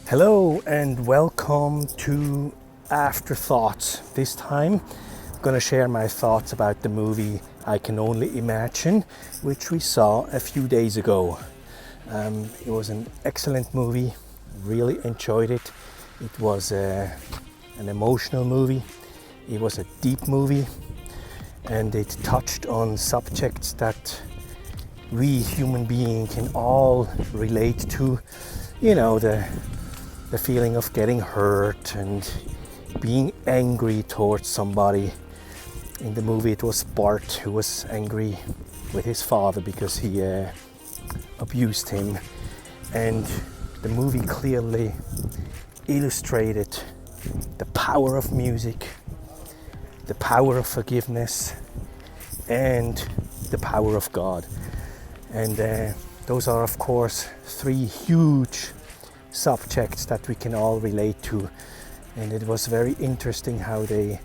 Hello and welcome to Afterthoughts. This time I'm going to share my thoughts about the movie I Can Only Imagine, which we saw a few days ago. It was an excellent movie, really enjoyed it. It was an emotional movie, it was a deep movie, and it touched on subjects that we human beings can all relate to. You know, the feeling of getting hurt and being angry towards somebody. In the movie it was Bart who was angry with his father because he abused him, and the movie clearly illustrated the power of music, the power of forgiveness, and the power of God. And those are of course three huge subjects that we can all relate to, and it was very interesting how they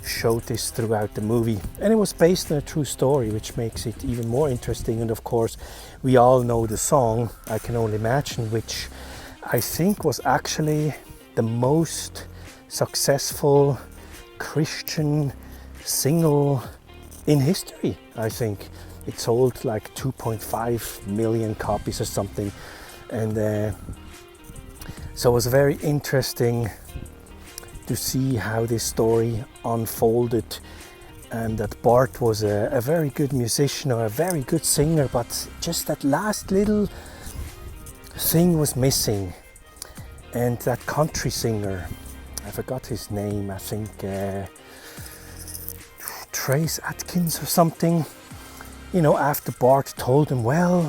showed this throughout the movie, and it was based on a true story, which makes it even more interesting. And of course we all know the song I Can Only Imagine, which I think was actually the most successful Christian single in history. I think it sold like 2.5 million copies or something, and so it was very interesting to see how this story unfolded, and that Bart was a very good musician or a very good singer, but just that last little thing was missing. And that country singer, I forgot his name, I think Trace Atkins or something, you know, after Bart told him, well,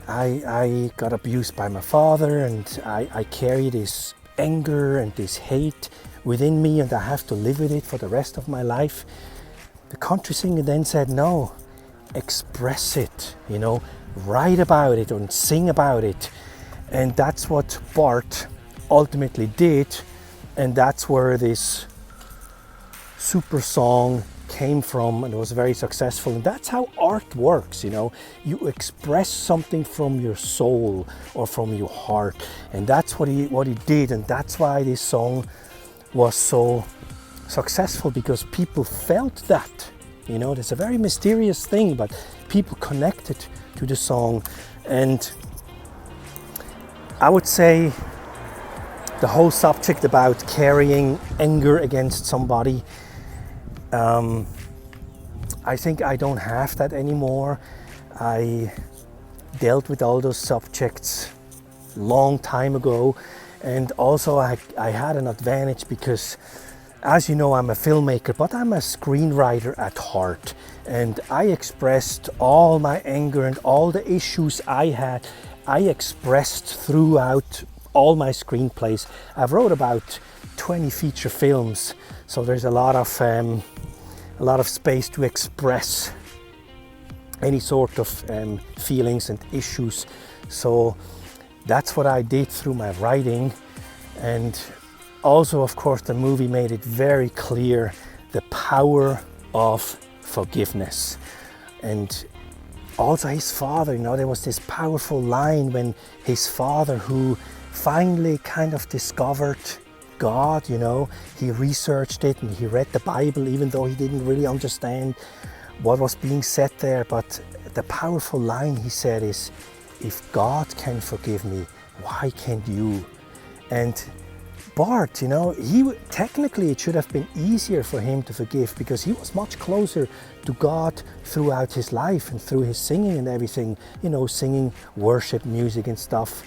I got abused by my father, and I carry this anger and this hate within me, and I have to live with it for the rest of my life. The country singer then said, no, express it, write about it and sing about it. And that's what Bart ultimately did, and that's where this super song came from, and it was very successful. And that's how art works, you express something from your soul or from your heart, and that's what he did. And that's why this song was so successful, because people felt that. It's a very mysterious thing, but people connected to the song. And I would say the whole subject about carrying anger against somebody, I think I don't have that anymore. I dealt with all those subjects long time ago, and also I had an advantage because, as you know, I'm a filmmaker, but I'm a screenwriter at heart, and I expressed all my anger and all the issues I had. I expressed throughout all my screenplays. I've wrote about 20 feature films, so there's a lot of space to express any sort of feelings and issues. So that's what I did through my writing. And also, of course, the movie made it very clear the power of forgiveness. And also his father, there was this powerful line when his father, who finally kind of discovered God, he researched it and he read the Bible, even though he didn't really understand what was being said there. But the powerful line he said is, if God can forgive me, why can't you? And Bart, technically it should have been easier for him to forgive, because he was much closer to God throughout his life and through his singing and everything, singing worship music and stuff.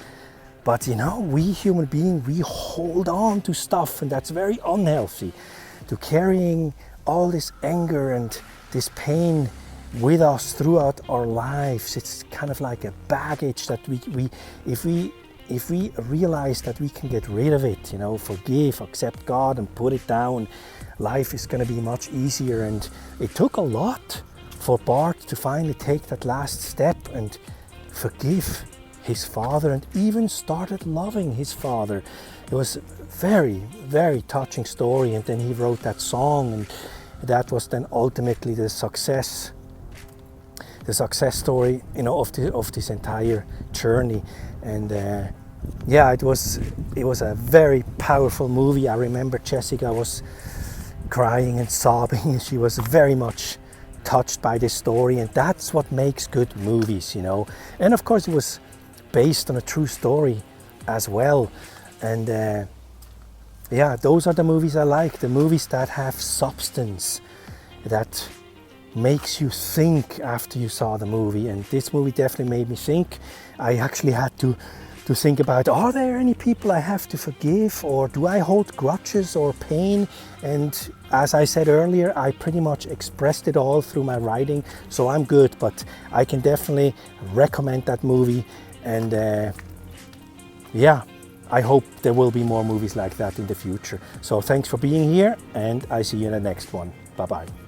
But we human beings, we hold on to stuff, and that's very unhealthy, to carrying all this anger and this pain with us throughout our lives. It's kind of like a baggage that if we realize that we can get rid of it, forgive, accept God and put it down, life is going to be much easier. And it took a lot for Bart to finally take that last step and forgive his father, and even started loving his father. It was a very, very touching story. And then he wrote that song, and that was then ultimately the success story, of this entire journey. And yeah, it was a very powerful movie. I remember Jessica was crying and sobbing. She was very much touched by this story, and that's what makes good movies, you know. And of course, it was based on a true story as well. And yeah, those are the movies I like, the movies that have substance, that makes you think after you saw the movie. And this movie definitely made me think. I actually had to think about, are there any people I have to forgive, or do I hold grudges or pain? And as I said earlier, I pretty much expressed it all through my writing, so I'm good. But I can definitely recommend that movie. And yeah, I hope there will be more movies like that in the future. So thanks for being here, and I see you in the next one. Bye bye.